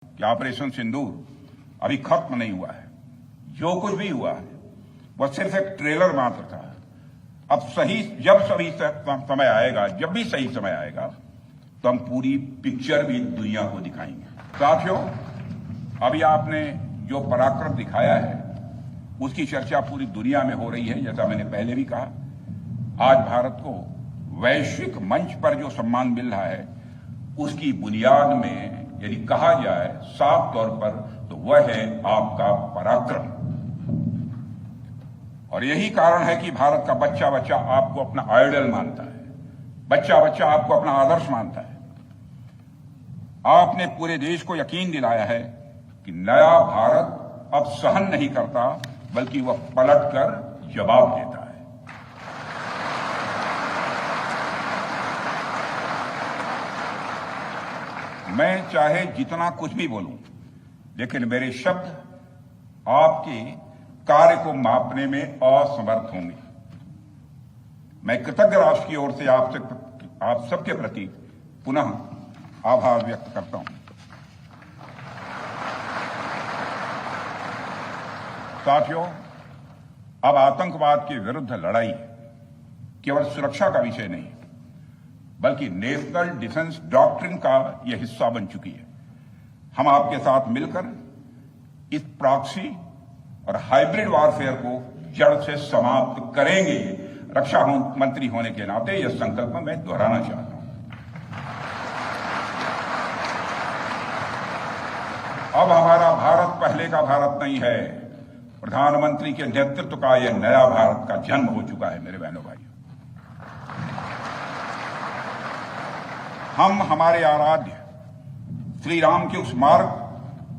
कि ऑपरेशन सिंदूर अभी खत्म नहीं हुआ है। जो कुछ भी हुआ है वह सिर्फ एक ट्रेलर मात्र था। अब जब समय आएगा, जब भी सही समय आएगा, तो हम पूरी पिक्चर भी दुनिया को दिखाएंगे। साथियों, अभी आपने जो पराक्रम दिखाया है उसकी चर्चा पूरी दुनिया में हो रही है। जैसा मैंने पहले भी कहा, आज भारत को वैश्विक मंच पर जो सम्मान मिल रहा है उसकी बुनियाद में यदि कहा जाए साफ तौर पर तो वह है आपका पराक्रम। और यही कारण है कि भारत का बच्चा बच्चा आपको अपना आइडल मानता है, बच्चा बच्चा आपको अपना आदर्श मानता है। आपने पूरे देश को यकीन दिलाया है कि नया भारत अब सहन नहीं करता, बल्कि वह पलटकर जवाब देता है। मैं चाहे जितना कुछ भी बोलूं, लेकिन मेरे शब्द आपके कार्य को मापने में असमर्थ होंगे। मैं कृतज्ञ राष्ट्र की ओर से आप सबके प्रति पुनः आभार व्यक्त करता हूं। साथियों, अब आतंकवाद के विरुद्ध लड़ाई केवल सुरक्षा का विषय नहीं, बल्कि नेशनल डिफेंस डॉक्ट्रिन का यह हिस्सा बन चुकी है। हम आपके साथ मिलकर इस प्रॉक्सी और हाइब्रिड वॉरफेयर को जड़ से समाप्त करेंगे। रक्षा मंत्री होने के नाते यह संकल्प मैं दोहराना चाहता हूं। अब हमारा भारत पहले का भारत नहीं है। प्रधानमंत्री के नेतृत्व का यह नया भारत का जन्म हो चुका है। मेरे बहनों भाइयों, हम हमारे आराध्य श्री राम के उस मार्ग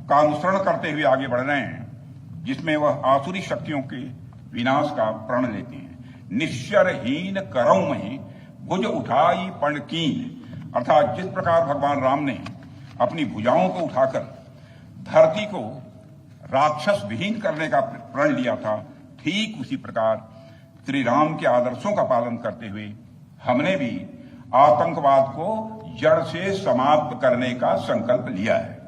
का अनुसरण करते हुए आगे बढ़ रहे हैं जिसमें वह आसुरी शक्तियों के विनाश का प्रण लेते हैं। निश्चरहीन करऊं मही भुज उठाई पण कीन, अर्थात जिस प्रकार भगवान राम ने अपनी भुजाओं को उठाकर धरती को राक्षस विहीन करने का प्रण लिया था, ठीक उसी प्रकार श्री राम के आदर्शों का पालन करते हुए हमने भी आतंकवाद को जड़ से समाप्त करने का संकल्प लिया है।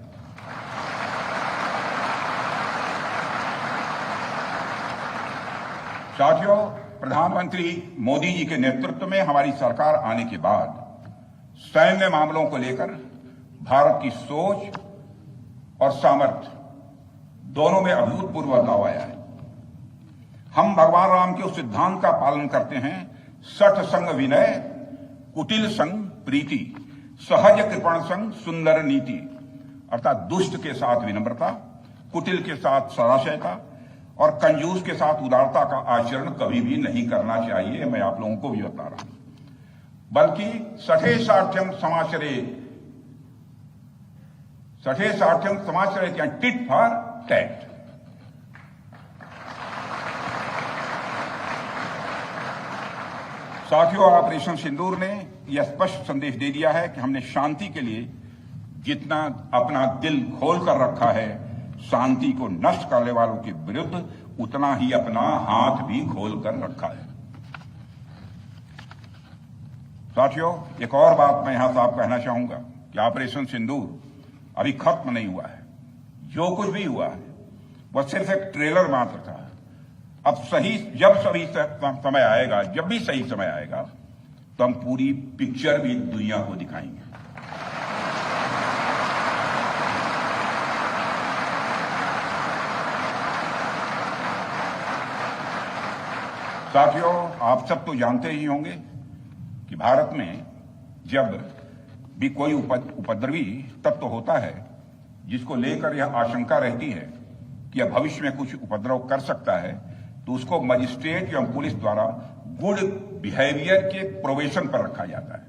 साथियों, प्रधानमंत्री मोदी जी के नेतृत्व में हमारी सरकार आने के बाद सैन्य मामलों को लेकर भारत की सोच और सामर्थ्य दोनों में अभूतपूर्व बदलाव आया है। हम भगवान राम के उस सिद्धांत का पालन करते हैं, सठ संग विनय, कुटिल संग प्रीति, सहज कृपण संग सुंदर नीति, अर्थात दुष्ट के साथ विनम्रता, कुटिल के साथ सदाशयता और कंजूस के साथ उदारता का आचरण कभी भी नहीं करना चाहिए। मैं आप लोगों को भी बता रहा हूं, बल्कि सठे साठ्यम समाचरित या टिट फॉर टैट। साथियों, ऑपरेशन सिंदूर ने यह स्पष्ट संदेश दे दिया है कि हमने शांति के लिए जितना अपना दिल खोल कर रखा है, शांति को नष्ट करने वालों के विरुद्ध उतना ही अपना हाथ भी खोल कर रखा है। साथियों, एक और बात मैं यहां साफ कहना चाहूंगा कि ऑपरेशन सिंदूर अभी खत्म नहीं हुआ है। जो कुछ भी हुआ है वह सिर्फ एक ट्रेलर मात्र था। अब जब समय आएगा, जब भी सही समय आएगा, तो हम पूरी पिक्चर भी दुनिया को दिखाएंगे। साथियों, आप सब तो जानते ही होंगे कि भारत में जब भी कोई उपद्रवी तत्व होता है जिसको लेकर यह आशंका रहती है कि यह भविष्य में कुछ उपद्रव कर सकता है, तो उसको मजिस्ट्रेट एवं पुलिस द्वारा गुड बिहेवियर के प्रोबेशन पर रखा जाता है।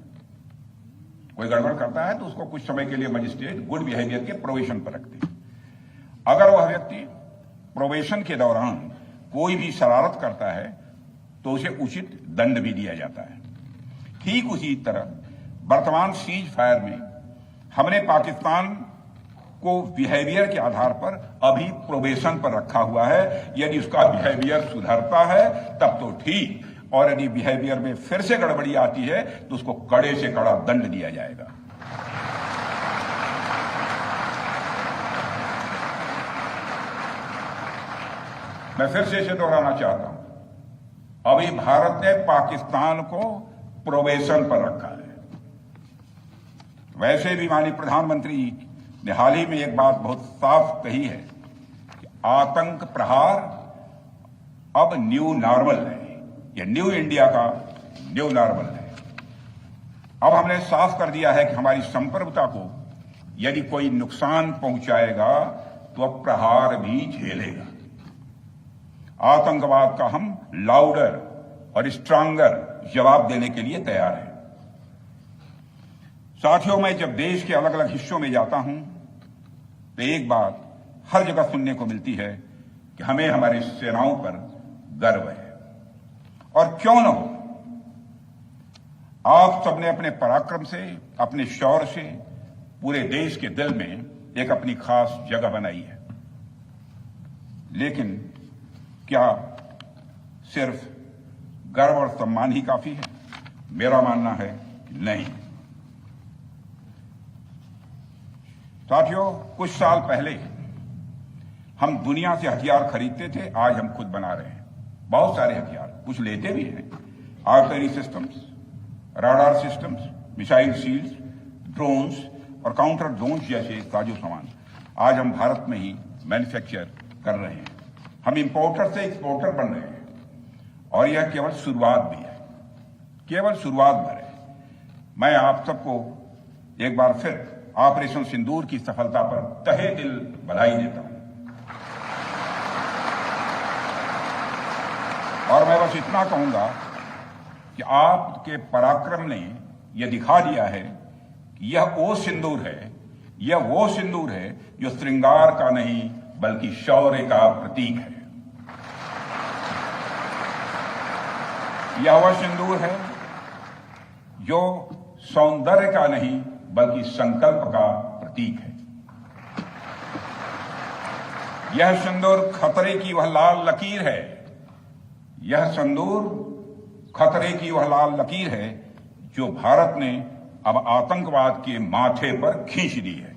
कोई गड़बड़ करता है तो उसको कुछ समय के लिए मजिस्ट्रेट गुड बिहेवियर के प्रोबेशन पर रखते हैं। अगर वह व्यक्ति प्रोबेशन के दौरान कोई भी शरारत करता है तो उसे उचित दंड भी दिया जाता है। ठीक उसी तरह वर्तमान सीज फायर में हमने पाकिस्तान को बिहेवियर के आधार पर अभी प्रोबेशन पर रखा हुआ है। यदि उसका बिहेवियर सुधरता है तब तो ठीक, और यदि बिहेवियर में फिर से गड़बड़ी आती है तो उसको कड़े से कड़ा दंड दिया जाएगा। मैं फिर से इसे दोहराना चाहता हूं, अभी भारत ने पाकिस्तान को प्रोबेशन पर रखा है। वैसे भी माननीय प्रधानमंत्री ने हाल ही में एक बात बहुत साफ कही है कि आतंक प्रहार अब न्यू नॉर्मल है, यह न्यू इंडिया का न्यू नॉर्मल है। अब हमने साफ कर दिया है कि हमारी संप्रभुता को यदि कोई नुकसान पहुंचाएगा तो अब प्रहार भी झेलेगा। आतंकवाद का हम लाउडर और स्ट्रांगर जवाब देने के लिए तैयार हैं। साथियों, मैं जब देश के अलग अलग हिस्सों में जाता हूं तो एक बात हर जगह सुनने को मिलती है कि हमें हमारी सेनाओं पर गर्व है। और क्यों न हो, आप सबने अपने पराक्रम से, अपने शौर्य से पूरे देश के दिल में एक अपनी खास जगह बनाई है। लेकिन क्या सिर्फ गर्व और सम्मान ही काफी है? मेरा मानना है कि नहीं। साथियों, कुछ साल पहले हम दुनिया से हथियार खरीदते थे, आज हम खुद बना रहे हैं बहुत सारे हथियार, कुछ लेते भी हैं। Artillery systems, radar systems, missile shields, drones और काउंटर ड्रोन्स जैसे साजो सामान आज हम भारत में ही मैन्युफैक्चर कर रहे हैं। हम इंपोर्टर से एक्सपोर्टर बन रहे हैं और यह केवल शुरुआत भी है, केवल शुरुआत भर है। मैं आप सबको एक बार फिर ऑपरेशन सिंदूर की सफलता पर तहे दिल बधाई देता हूं। और मैं बस इतना कहूंगा कि आपके पराक्रम ने यह दिखा दिया है कि यह वो सिंदूर है, यह वो सिंदूर है जो श्रृंगार का नहीं बल्कि शौर्य का प्रतीक है। यह वह सिंदूर है जो सौंदर्य का नहीं बल्कि संकल्प का प्रतीक है। यह सिंदूर खतरे की वह लाल लकीर है, यह सिंदूर खतरे की वह लाल लकीर है जो भारत ने अब आतंकवाद के माथे पर खींच दी है।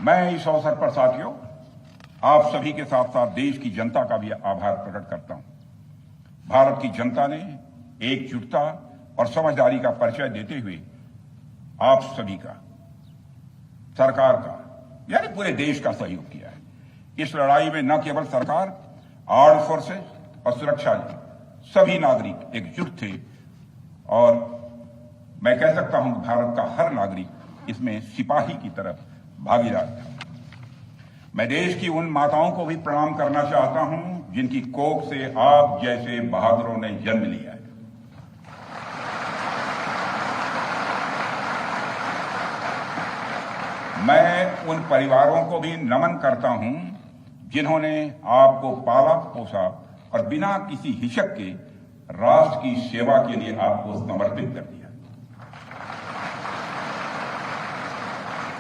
मैं इस अवसर पर साथियों आप सभी के साथ साथ देश की जनता का भी आभार प्रकट करता हूं। भारत की जनता ने एकजुटता और समझदारी का परिचय देते हुए आप सभी का, सरकार का, यानी पूरे देश का सहयोग किया है। इस लड़ाई में न केवल सरकार, आर्म्ड फोर्सेस और सुरक्षा बल, सभी नागरिक एकजुट थे और मैं कह सकता हूं कि भारत का हर नागरिक इसमें सिपाही की तरफ भागीदार था। मैं देश की उन माताओं को भी प्रणाम करना चाहता हूं जिनकी कोख से आप जैसे बहादुरों ने जन्म लिया है। मैं उन परिवारों को भी नमन करता हूं जिन्होंने आपको पाला पोसा और बिना किसी हिचक के राष्ट्र की सेवा के लिए आपको समर्पित कर दिया।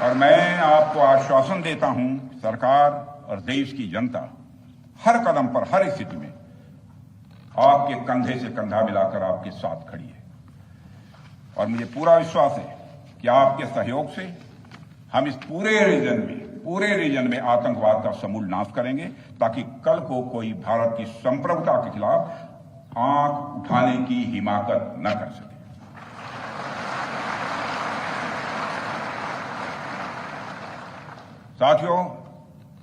और मैं आपको आश्वासन देता हूं, सरकार और देश की जनता हर कदम पर, हर स्थिति में आपके कंधे से कंधा मिलाकर आपके साथ खड़ी है। और मुझे पूरा विश्वास है कि आपके सहयोग से हम इस पूरे रीजन में आतंकवाद का समूल नाश करेंगे, ताकि कल को कोई भारत की संप्रभुता के खिलाफ आंख उठाने की हिमाकत न कर सके। साथियों,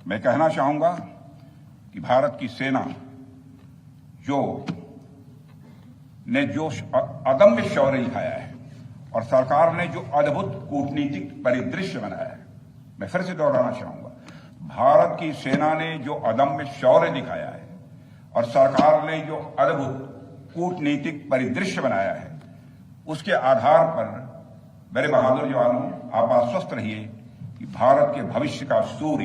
मैं कहना चाहूंगा कि भारत की सेना जो अदम्य शौर्य दिखाया है और सरकार ने जो अद्भुत कूटनीतिक परिदृश्य बनाया है, मैं फिर से दोहराना चाहूंगा, भारत की सेना ने जो अदम्य शौर्य दिखाया है और सरकार ने जो अद्भुत कूटनीतिक परिदृश्य बनाया है, उसके आधार पर मेरे बहादुर जवानों, आप आश्वस्त रहिए कि भारत के भविष्य का सूर्य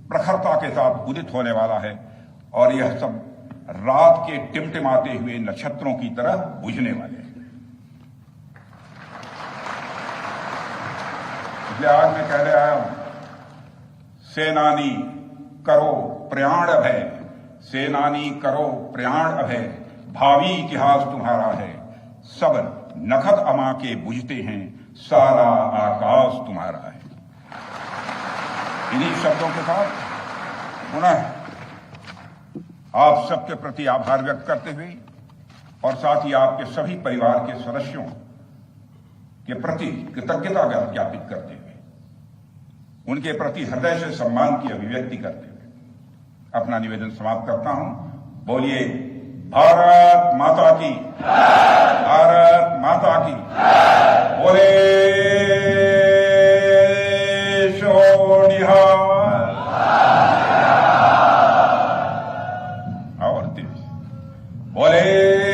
प्रखरता के साथ उदित होने वाला है और यह सब रात के टिमटिमाते हुए नक्षत्रों की तरह बुझने वाले हैं। इसलिए आज मैं कह रहा हूं, सेनानी करो प्रयाण अभय, सेनानी करो प्रयाण अभय, भावी इतिहास तुम्हारा है, सब नखत अमा के बुझते हैं, सारा आकाश तुम्हारा है। इन्हीं शब्दों के साथ पुनः आप सबके प्रति आभार व्यक्त करते हुए और साथ ही आपके सभी परिवार के सदस्यों के प्रति कृतज्ञता ज्ञापित करते हुए उनके प्रति हृदय से सम्मान की अभिव्यक्ति करते हुए अपना निवेदन समाप्त करता हूं। बोलिए भारत माता की, भारत माता की। बोले सोनिहाल। और तेज बोले